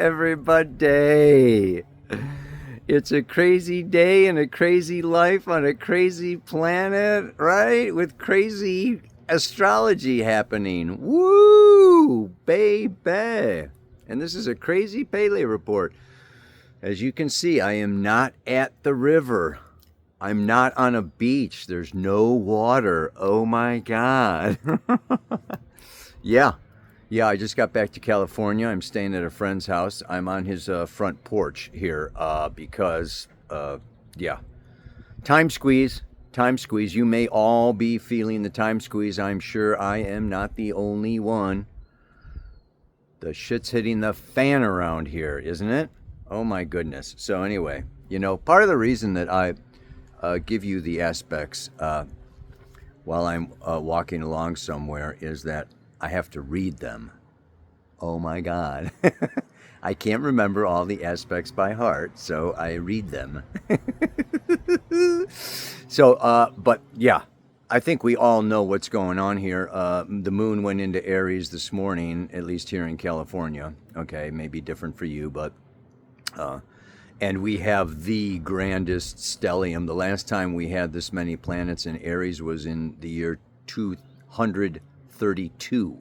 everybody. It's a crazy day and a crazy life on a crazy planet, right? With crazy astrology happening. Woo, baby. And this is a crazy Pele report. As you can see, I am not at the river. I'm not on a beach. There's no water. Oh my God. Yeah, I just got back to California. I'm staying at a friend's house. I'm on his front porch here because, time squeeze. Time squeeze. You may all be feeling the time squeeze. I'm sure I am not the only one. The shit's hitting the fan around here, isn't it? Oh my goodness. So anyway, part of the reason that I give you the aspects while I'm walking along somewhere is that I have to read them. Oh my God. I can't remember all the aspects by heart, so I read them. But yeah, I think we all know what's going on here. The moon went into Aries this morning, at least here in California. Okay, maybe different for you, but... and we have the grandest stellium. The last time we had this many planets in Aries was in the year 232.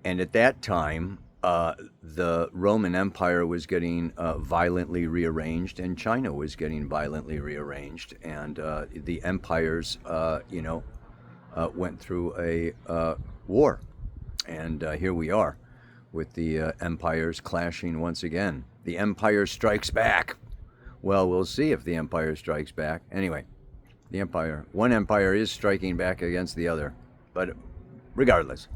And at that time, the Roman Empire was getting violently rearranged, and China was getting violently rearranged. And the empires, went through a war. And here we are with the empires clashing once again. The empire strikes back. Well, we'll see if the empire strikes back. Anyway, one empire is striking back against the other. But regardless.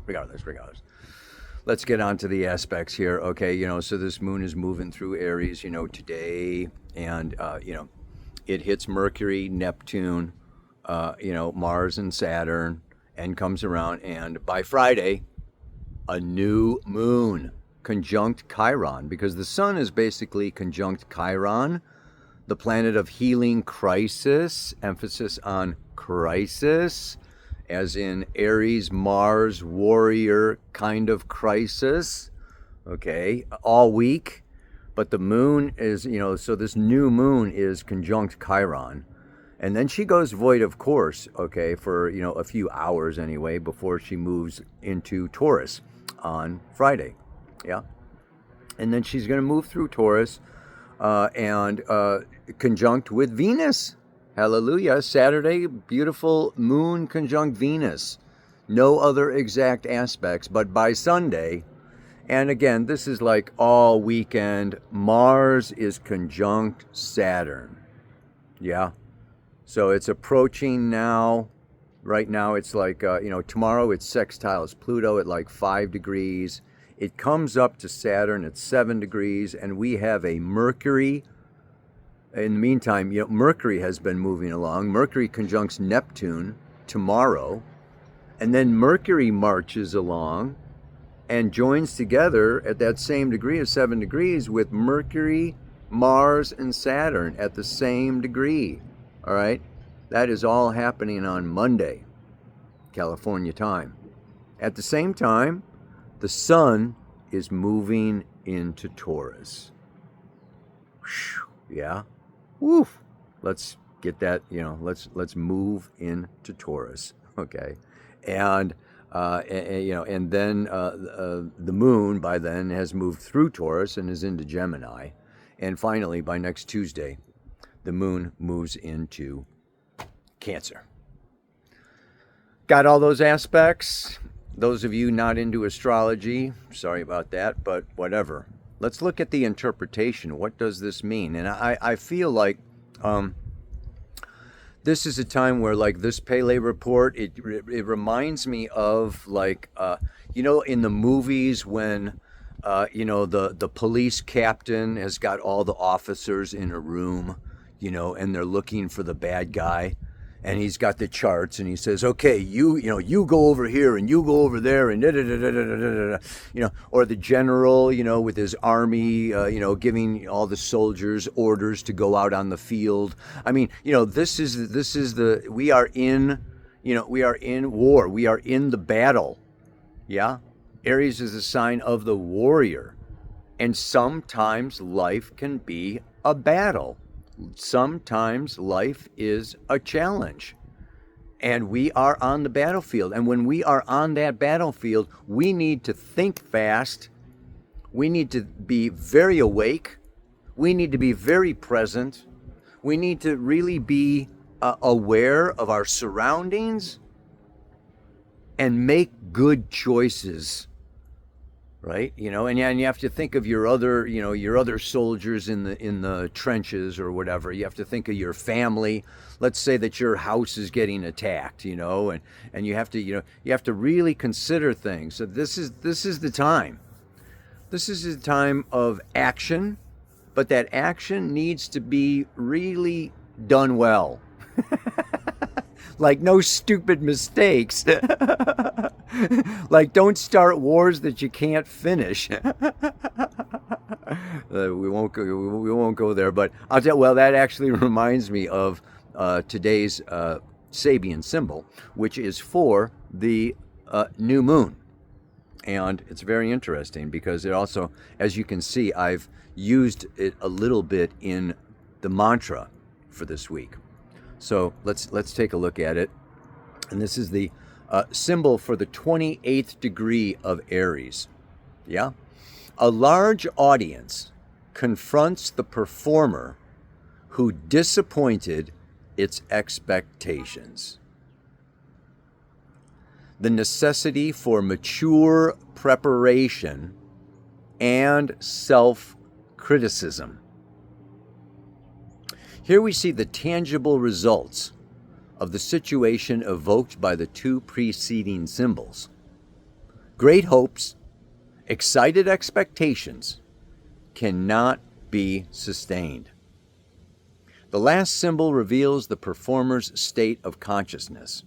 Let's get on to the aspects here. Okay, so this moon is moving through Aries, today. And, it hits Mercury, Neptune, Mars and Saturn, and comes around. And by Friday, a new moon. Conjunct Chiron, because the sun is basically conjunct Chiron, the planet of healing crisis, emphasis on crisis, as in Aries, Mars, warrior kind of crisis, okay, all week. But the moon is, so this new moon is conjunct Chiron. And then she goes void of course, okay, for, a few hours anyway, before she moves into Taurus on Friday. Yeah. And then she's going to move through Taurus and conjunct with Venus. Hallelujah. Saturday, beautiful moon conjunct Venus. No other exact aspects, but by Sunday, and again, this is like all weekend, Mars is conjunct Saturn. Yeah. So it's approaching now. Right now it's like, tomorrow it's sextiles Pluto at like 5 degrees. It comes up to Saturn at 7 degrees, and we have a Mercury. In the meantime, Mercury has been moving along. Mercury conjuncts Neptune tomorrow, and then Mercury marches along and joins together at that same degree of 7 degrees with Mercury, Mars, and Saturn at the same degree. All right? That is all happening on Monday, California time. At the same time, the sun is moving into Taurus. Yeah. Woof. Let's get that, let's move into Taurus. Okay. And then the moon by then has moved through Taurus and is into Gemini. And finally, by next Tuesday, the moon moves into Cancer. Got all those aspects? Those of you not into astrology, sorry about that, but whatever. Let's look at the interpretation. What does this mean? And I feel like this is a time where, like, this Pele report, it reminds me of, like, in the movies when, the police captain has got all the officers in a room, and they're looking for the bad guy. And he's got the charts, and he says, "Okay, you go over here, and you go over there, and or the general, with his army, giving all the soldiers orders to go out on the field. I mean, this is we are in war, we are in the battle, yeah. Aries is a sign of the warrior, And sometimes life can be a battle. Sometimes life is a challenge. And we are on the battlefield. And when we are on that battlefield, we need to think fast. We need to be very awake. We need to be very present. We need to really be aware of our surroundings and make good choices. Right, and you have to think of your other soldiers in the trenches or whatever. You have to think of your family. Let's say that your house is getting attacked, and you have to really consider things. So this is the time. This is the time of action, but that action needs to be really done well. Like no stupid mistakes. Like don't start wars that you can't finish. We won't go there, but I'll tell. Well, that actually reminds me of today's Sabian symbol, which is for the new moon, and it's very interesting because it also, as you can see, I've used it a little bit in the mantra for this week. So let's take a look at it. And this is the symbol for the 28th degree of Aries. Yeah? A large audience confronts the performer who disappointed its expectations. The necessity for mature preparation and self-criticism. Here we see the tangible results of the situation evoked by the two preceding symbols. Great hopes, excited expectations cannot be sustained. The last symbol reveals the performer's state of consciousness.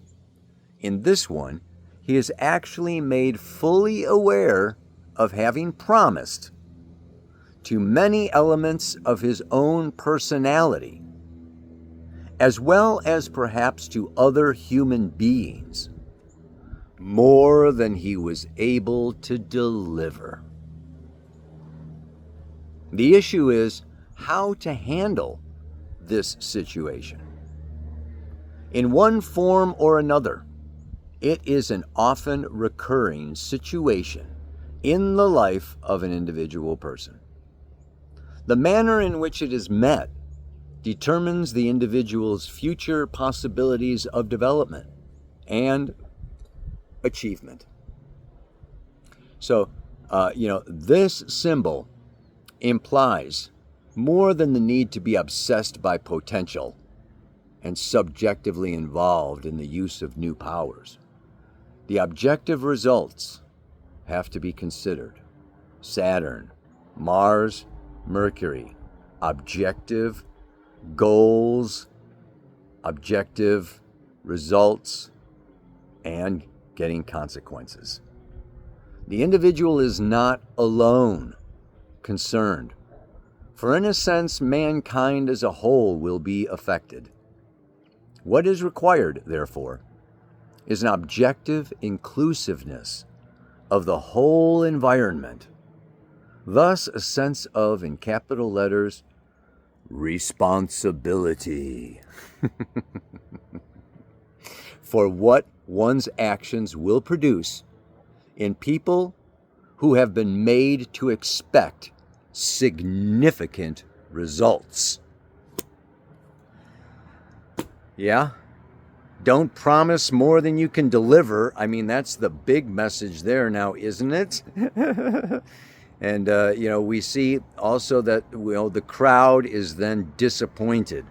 In this one, he is actually made fully aware of having promised to many elements of his own personality, as well as perhaps to other human beings, more than he was able to deliver. The issue is how to handle this situation. In one form or another, it is an often recurring situation in the life of an individual person. The manner in which it is met determines the individual's future possibilities of development and achievement. So, this symbol implies more than the need to be obsessed by potential and subjectively involved in the use of new powers. The objective results have to be considered. Saturn, Mars, Mercury, objective goals, objective results, and getting consequences. The individual is not alone concerned, for in a sense, mankind as a whole will be affected. What is required, therefore, is an objective inclusiveness of the whole environment, thus a sense of, in capital letters, responsibility for what one's actions will produce in people who have been made to expect significant results. Yeah? Don't promise more than you can deliver. I mean, that's the big message there now, isn't it? And, we see also that, the crowd is then disappointed.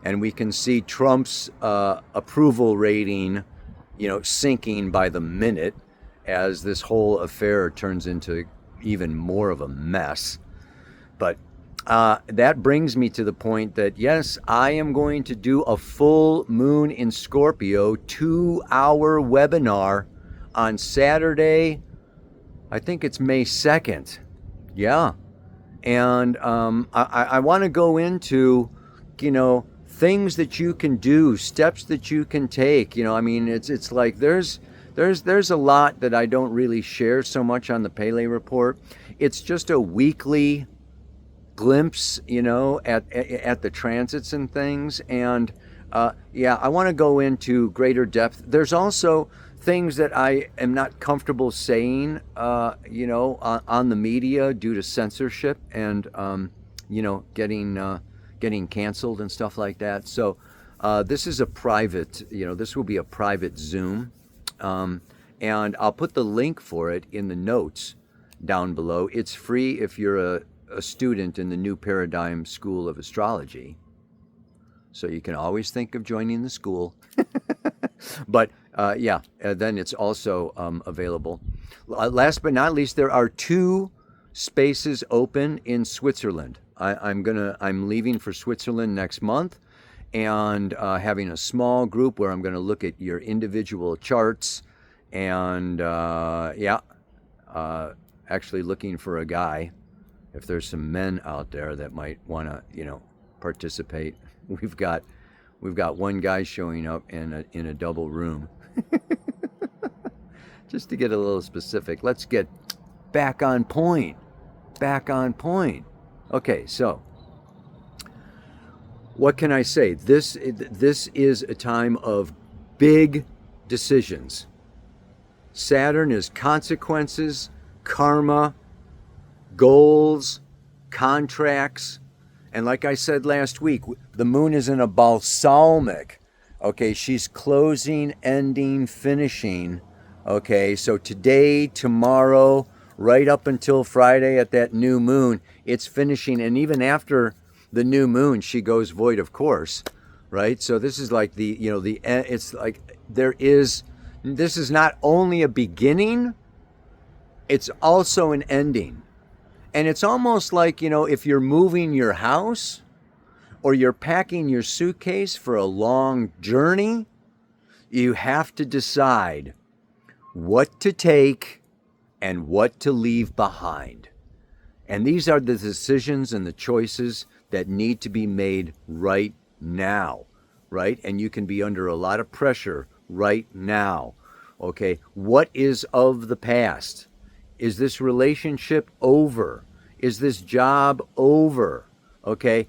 And we can see Trump's approval rating, sinking by the minute as this whole affair turns into even more of a mess. But that brings me to the point that, yes, I am going to do a full moon in Scorpio 2-hour webinar on Saturday. I think it's May 2nd. Yeah. And I want to go into, things that you can do, steps that you can take. It's like there's there's a lot that I don't really share so much on the Pele report. It's just a weekly glimpse, at the transits and things. And I want to go into greater depth. There's also things that I am not comfortable saying, on the media due to censorship and, getting canceled and stuff like that. So this is a private, this will be a private Zoom. And I'll put the link for it in the notes down below. It's free if you're a student in the New Paradigm School of Astrology. So you can always think of joining the school. But then it's also available. Last but not least, there are 2 spaces open in Switzerland. I'm leaving for Switzerland next month, and having a small group where I'm going to look at your individual charts, and actually looking for a guy. If there's some men out there that might want to, participate, we've got one guy showing up in a double room. Just to get a little specific, let's get back on point. Okay, so what can I say? This is a time of big decisions. Saturn is consequences, karma, goals, contracts. And like I said last week, the moon is in a balsamic. Okay, she's closing, ending, finishing. Okay, so today, tomorrow, right up until Friday at that new moon, it's finishing. And even after the new moon, she goes void, of course, right? So this is like it's like this is not only a beginning, it's also an ending. And it's almost like, if you're moving your house or you're packing your suitcase for a long journey, you have to decide what to take and what to leave behind. And these are the decisions and the choices that need to be made right now, right? And you can be under a lot of pressure right now. Okay, what is of the past? Is this relationship over? Is this job over? Okay,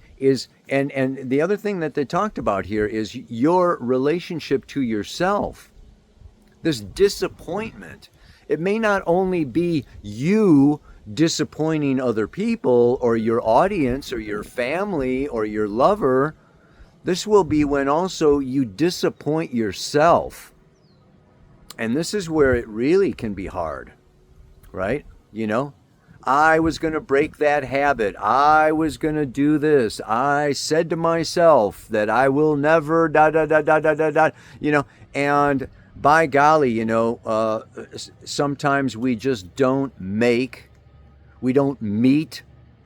and the other thing that they talked about here is your relationship to yourself. This disappointment. It may not only be you disappointing other people or your audience or your family or your lover. This will be when also you disappoint yourself. And this is where it really can be hard, right? I was going to break that habit. I was going to do this. I said to myself that I will never and by golly, sometimes we just don't meet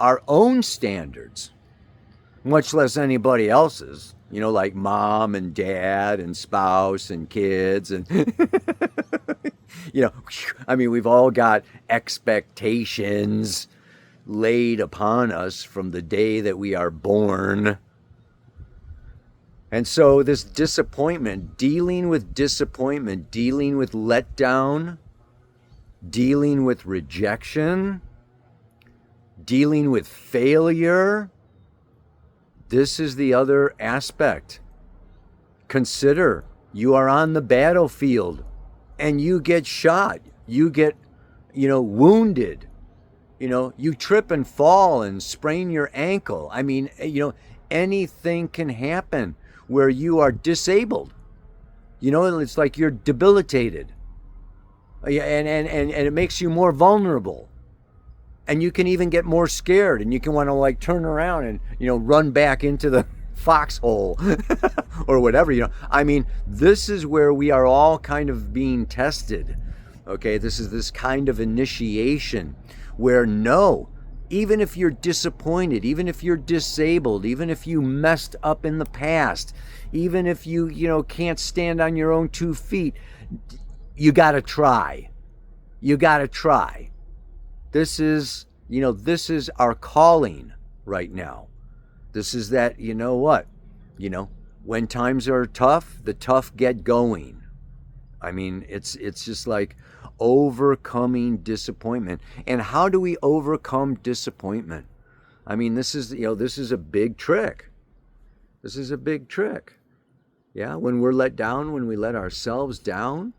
our own standards, much less anybody else's, like mom and dad and spouse and kids and, we've all got expectations laid upon us from the day that we are born. And so this disappointment, dealing with letdown, dealing with rejection, dealing with failure, this is the other aspect. Consider you are on the battlefield and you get shot, you get, wounded, you trip and fall and sprain your ankle. Anything can happen where you are disabled. It's like you're debilitated. And it makes you more vulnerable. And you can even get more scared, and you can want to turn around and, run back into the foxhole or whatever, this is where we are all kind of being tested. Okay, this is this kind of initiation where even if you're disappointed, even if you're disabled, even if you messed up in the past, even if you can't stand on your own 2 feet, you got to try. This is our calling right now. This is that, when times are tough, the tough get going. I mean, it's just like overcoming disappointment. And how do we overcome disappointment? I mean, this is a big trick. This is a big trick. Yeah, when we're let down, when we let ourselves down,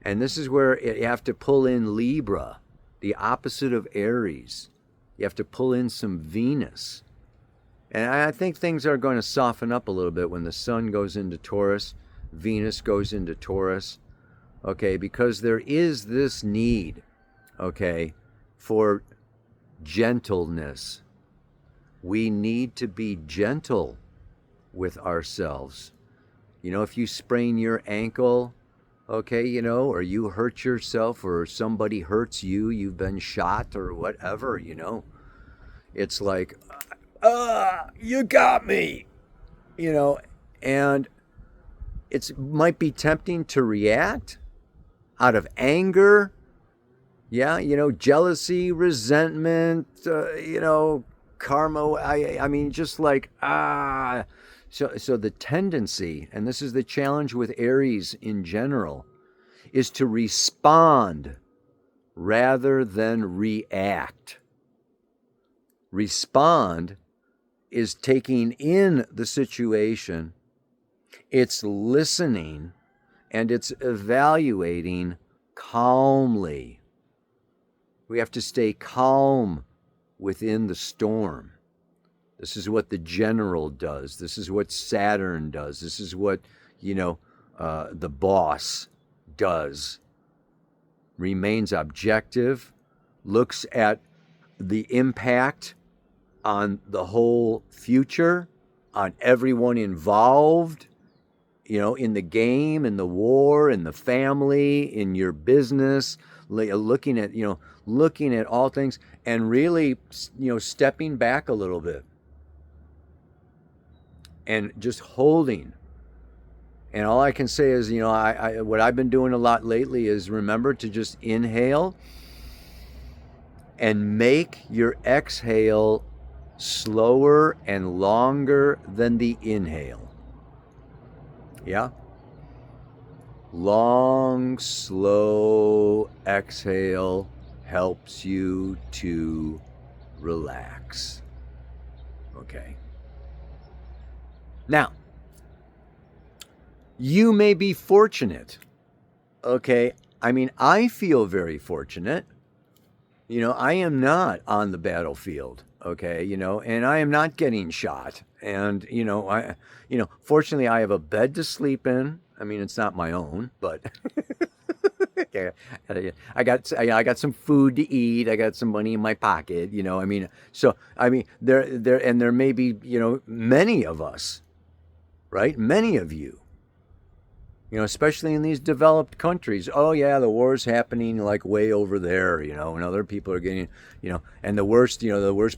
and this is where you have to pull in Libra, the opposite of Aries. You have to pull in some Venus. And I think things are going to soften up a little bit when the sun goes into Taurus, Venus goes into Taurus, okay, because there is this need, okay, for gentleness. We need to be gentle with ourselves. You know, if you sprain your ankle, okay, you know, or you hurt yourself, or somebody hurts you, you've been shot or whatever, you know, it's like, you got me, you know, and it might be tempting to react out of anger, yeah, you know, jealousy, resentment, you know, karma. I mean, just like, So the tendency, and this is the challenge with Aries in general, is to respond rather than react. Respond is taking in the situation, it's listening, and it's evaluating calmly. We have to stay calm within the storm. This is what the general does. This is what Saturn does. This is what, you know, the boss does. Remains objective, looks at the impact on the whole future, on everyone involved, you know, in the game, in the war, in the family, in your business, looking at all things, and really, you know, stepping back a little bit and just holding. And all I can say is, you know, I what I've been doing a lot lately is remember to just inhale and make your exhale slower and longer than the inhale. Yeah? Long, slow exhale helps you to relax. Okay. Now, you may be fortunate. Okay. I mean, I feel very fortunate. You know, I am not on the battlefield. Okay. You know, and I am not getting shot. And, fortunately I have a bed to sleep in. I mean, it's not my own, but I got some food to eat. I got some money in my pocket, you know. I mean, there may be, you know, many of us, right? Many of you, you know, especially in these developed countries. Oh yeah, the war's happening like way over there, you know, and other people are getting, you know, and the worst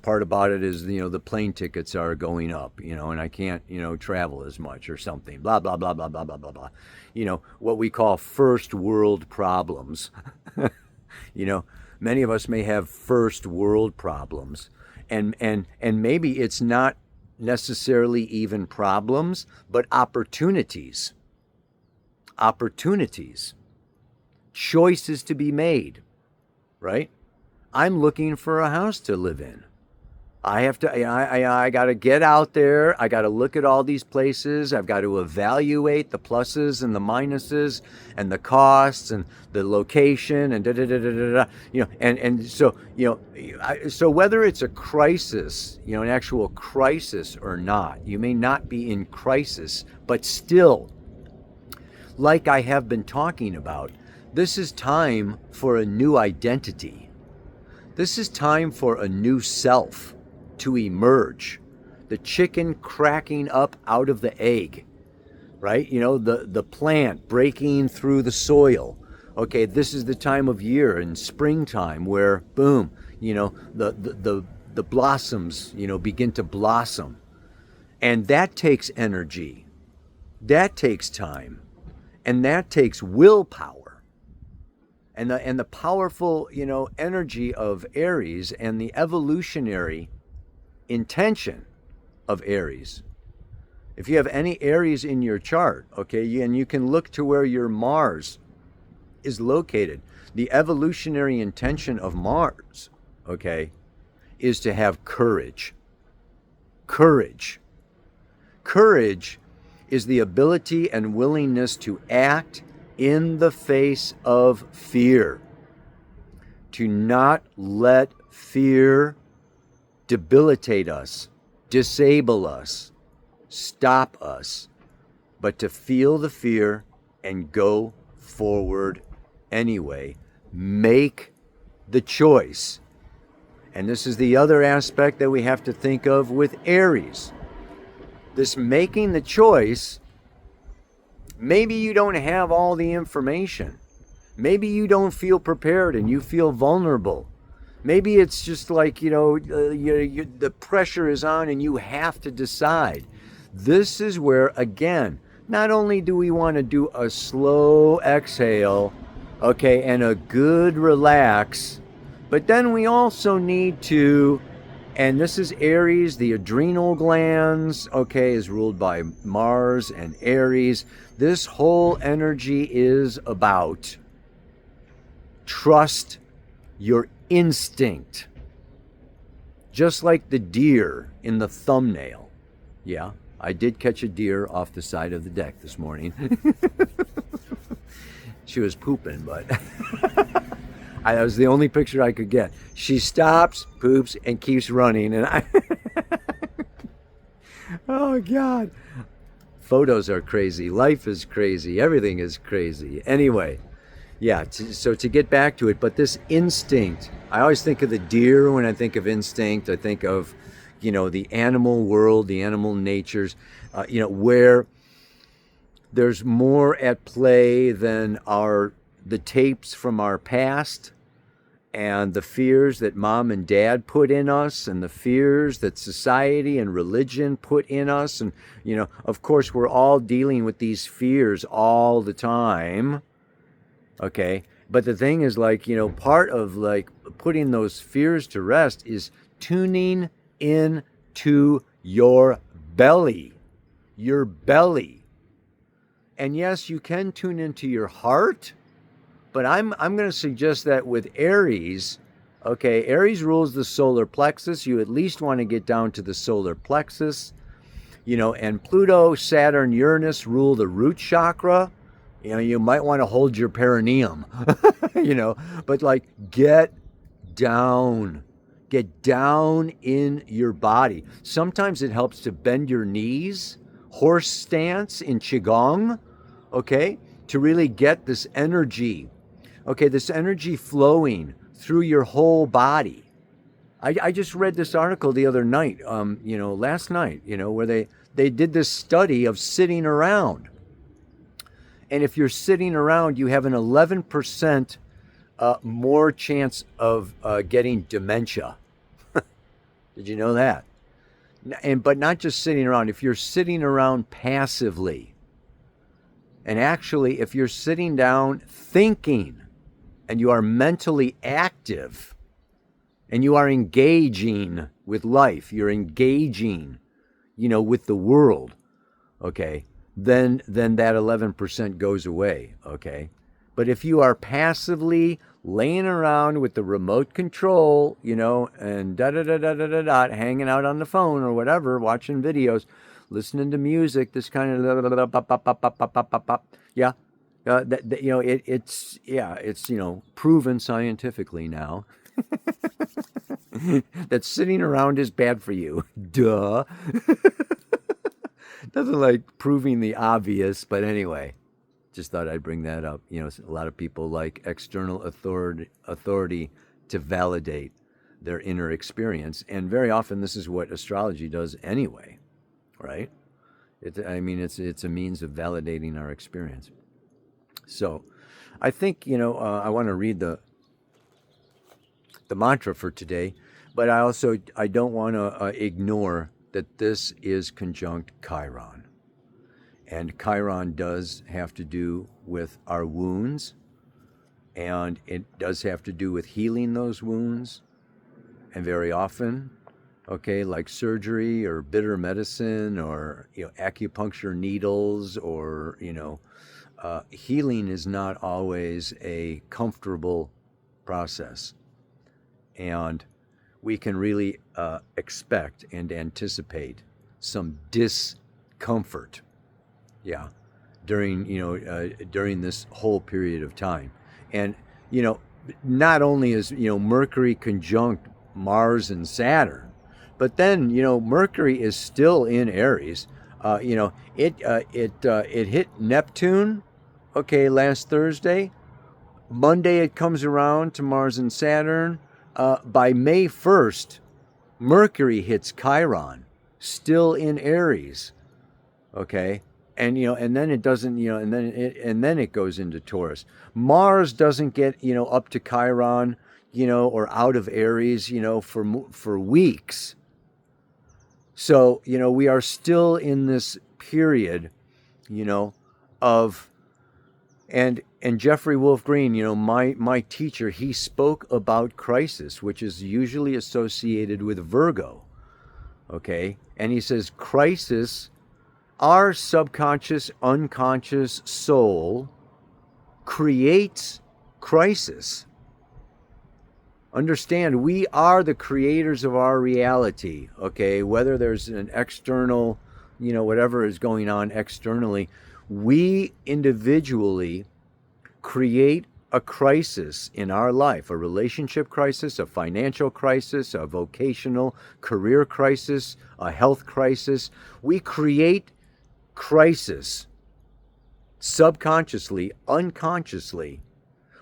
part about it is, you know, the plane tickets are going up, you know, and I can't, you know, travel as much or something, blah, blah, blah, blah, blah, blah, blah, blah. You know, what we call first world problems. You know, many of us may have first world problems, and maybe it's not necessarily even problems, but opportunities, choices to be made, right? I'm looking for a house to live in. I have to, I got to get out there. I got to look at all these places. I've got to evaluate the pluses and the minuses and the costs and the location and you know, and so, you know, so whether it's a crisis, you know, an actual crisis or not, you may not be in crisis, but still, like I have been talking about, this is time for a new identity. This is time for a new self to emerge. The chicken cracking up out of the egg, right? You know, the plant breaking through the soil. Okay, this is the time of year in springtime where, boom, you know, the blossoms, you know, begin to blossom. And that takes energy. That takes time. And that takes willpower. And the powerful, you know, energy of Aries and the evolutionary intention of Aries If you have any Aries in your chart, okay, and you can look to where your Mars is located, the evolutionary intention of Mars, okay, is to have courage. Courage. Courage is the ability and willingness to act in the face of fear. To not let fear debilitate us, disable us, stop us, but to feel the fear and go forward anyway. Make the choice. And this is the other aspect that we have to think of with Aries. This making the choice, maybe you don't have all the information. Maybe you don't feel prepared and you feel vulnerable. Maybe it's just like, the pressure is on and you have to decide. This is where, again, not only do we want to do a slow exhale, okay, and a good relax, but then we also need to, and this is Aries, the adrenal glands, okay, is ruled by Mars and Aries. This whole energy is about trust your instinct. Just like the deer in the thumbnail. Yeah, I did catch a deer off the side of the deck this morning. She was pooping, but that was the only picture I could get. She stops, poops, and keeps running. And oh, God. Photos are crazy. Life is crazy. Everything is crazy. Anyway, yeah, so to get back to it, but this instinct, I always think of the deer when I think of instinct. I think of, the animal world, the animal natures, where there's more at play than the tapes from our past and the fears that mom and dad put in us and the fears that society and religion put in us. And, of course, we're all dealing with these fears all the time. Okay. But the thing is, part of putting those fears to rest is tuning in to your belly. Your belly. And yes, you can tune into your heart, but I'm going to suggest that with Aries, okay, Aries rules the solar plexus. You at least want to get down to the solar plexus, and Pluto, Saturn, Uranus rule the root chakra. You might want to hold your perineum, but get down in your body. Sometimes it helps to bend your knees, horse stance in Qigong, okay, to really get this energy flowing through your whole body. I just read this article the other night, last night, where they did this study of sitting around. And if you're sitting around, you have an 11% more chance of getting dementia. Did you know that? But not just sitting around. If you're sitting around passively, and actually if you're sitting down thinking, and you are mentally active, and you are engaging with life, you're engaging, with the world, okay, then that 11% goes away, okay? But if you are passively laying around with the remote control, and hanging out on the phone or whatever, watching videos, listening to music, this kind of yeah, it's proven scientifically now that sitting around is bad for you. Duh. Nothing like proving the obvious, but anyway, just thought I'd bring that up. A lot of people like external authority to validate their inner experience, and very often this is what astrology does anyway, right? It's a means of validating our experience. So, I think I want to read the mantra for today, but I don't want to ignore that this is conjunct Chiron. And Chiron does have to do with our wounds, and it does have to do with healing those wounds. And very often, okay, like surgery or bitter medicine or, acupuncture needles or, healing is not always a comfortable process. And we can really expect and anticipate some discomfort, yeah, during this whole period of time. And, not only is, Mercury conjunct Mars and Saturn, but then, Mercury is still in Aries. It hit Neptune, okay, last Thursday. Monday it comes around to Mars and Saturn. By May 1st, Mercury hits Chiron, still in Aries. Okay, and then it doesn't, and then it goes into Taurus. Mars doesn't get, up to Chiron, or out of Aries, for weeks. So, we are still in this period, of, and Jeffrey Wolf Green, my teacher, he spoke about crisis, which is usually associated with Virgo. Okay, and he says crisis, our subconscious, unconscious soul creates crisis. Understand, we are the creators of our reality, okay? Whether there's an external, whatever is going on externally, we individually create a crisis in our life, a relationship crisis, a financial crisis, a vocational career crisis, a health crisis. We create crisis subconsciously, unconsciously,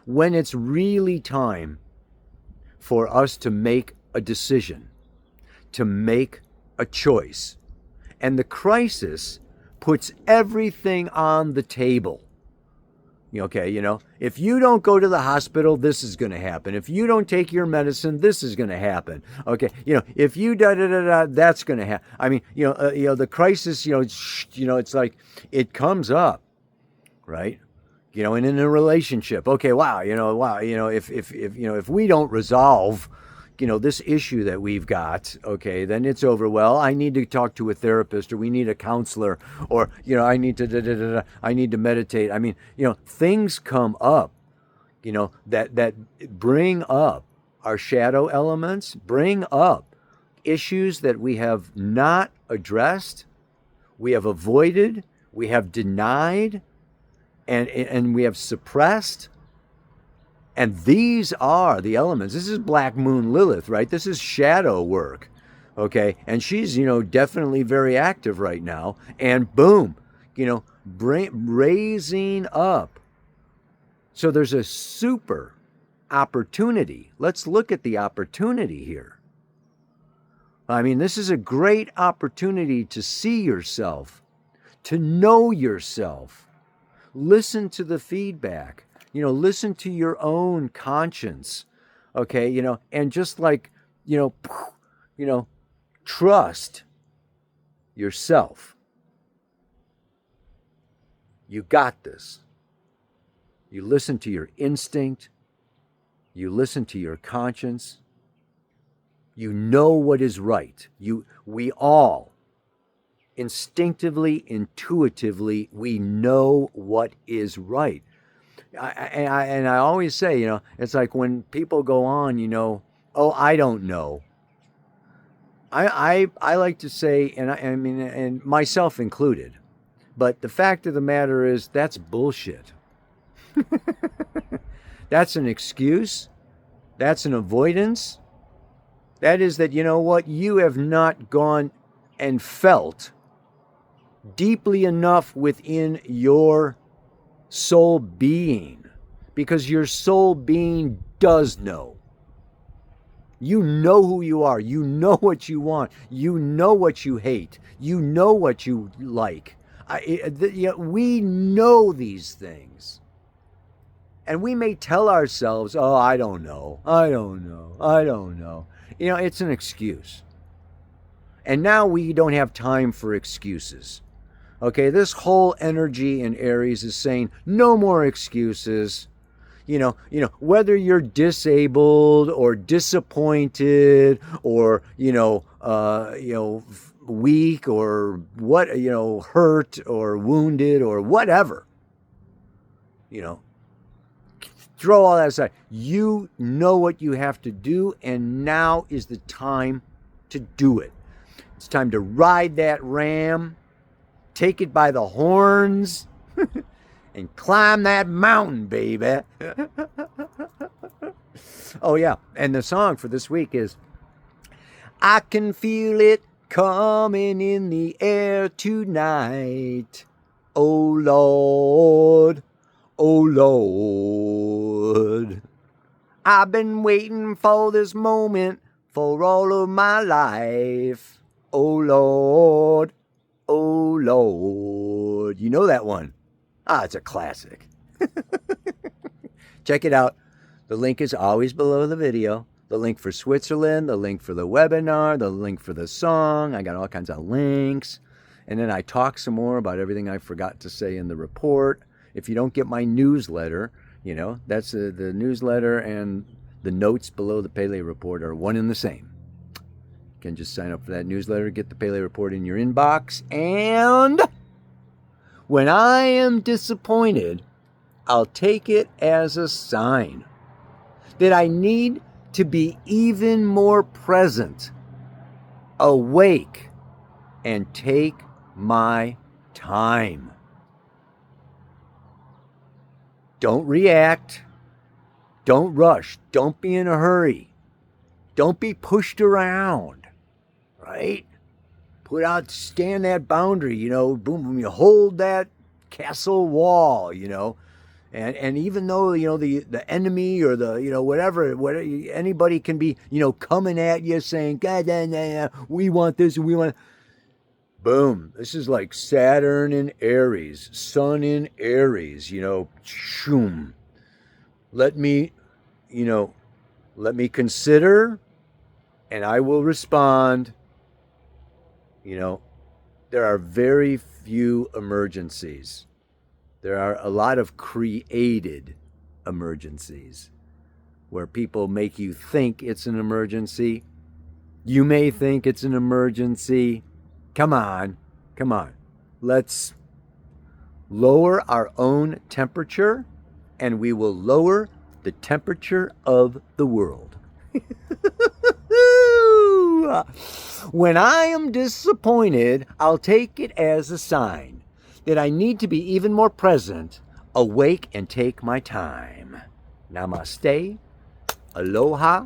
when it's really time for us to make a decision, to make a choice. And the crisis puts everything on the table. Okay, if you don't go to the hospital, this is going to happen. If you don't take your medicine, this is going to happen. Okay, if you that's going to happen. I mean, the crisis, it's like it comes up, right? And in a relationship, okay, if we don't resolve, this issue that we've got, okay, then it's over. Well, I need to talk to a therapist, or we need a counselor, or, I need to meditate. I mean, things come up, that bring up our shadow elements, bring up issues that we have not addressed, we have avoided, we have denied, and we have suppressed. And these are the elements. This is Black Moon Lilith, right? This is shadow work, okay? And she's, definitely very active right now. And boom, raising up. So there's a super opportunity. Let's look at the opportunity here. I mean, this is a great opportunity to see yourself, to know yourself. Listen to the feedback. Listen to your own conscience, okay? And just like, trust yourself. You got this. You listen to your instinct. You listen to your conscience. You know what is right. We all, instinctively, intuitively, we know what is right. And I always say, it's like when people go on, oh, I don't know. I like to say, and I mean, and myself included, but the fact of the matter is that's bullshit. That's an excuse. That's an avoidance. That is that, you have not gone and felt deeply enough within your soul being, because your soul being does know. You know who you are. You know what you want. You know what you hate. You know what you like. We know these things. And we may tell ourselves, oh, I don't know. I don't know. I don't know. It's an excuse. And now we don't have time for excuses. Okay, this whole energy in Aries is saying, no more excuses. whether you're disabled or disappointed or, weak or what, hurt or wounded or whatever, throw all that aside. You know what you have to do, and now is the time to do it. It's time to ride that ram, take it by the horns, and climb that mountain, baby. Oh, yeah. And the song for this week is I Can Feel It Coming in the Air Tonight. Oh, Lord. Oh, Lord. I've been waiting for this moment for all of my life. Oh, Lord. Oh, Lord. You know that one. It's a classic. Check it out. The link is always below the video. The link for Switzerland, the link for the webinar, the link for the song. I got all kinds of links. And then I talk some more about everything I forgot to say in the report. If you don't get my newsletter, that's the newsletter and the notes below the Pele report are one and the same. You can just sign up for that newsletter, get the Pele report in your inbox, and when I am disappointed, I'll take it as a sign that I need to be even more present, awake, and take my time. Don't react. Don't rush. Don't be in a hurry. Don't be pushed around, right? Stand that boundary, boom, boom, you hold that castle wall, and even though, the enemy or the, whatever, anybody can be, coming at you saying, God, we want this and we want. Boom. This is like Saturn in Aries, Sun in Aries, shoom. Let me consider and I will respond. There are very few emergencies. There are a lot of created emergencies where people make you think it's an emergency. You may think it's an emergency. Come on. Let's lower our own temperature and we will lower the temperature of the world. When I am disappointed, I'll take it as a sign that I need to be even more present, awake, and take my time. Namaste. Aloha.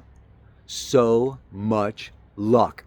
So much luck.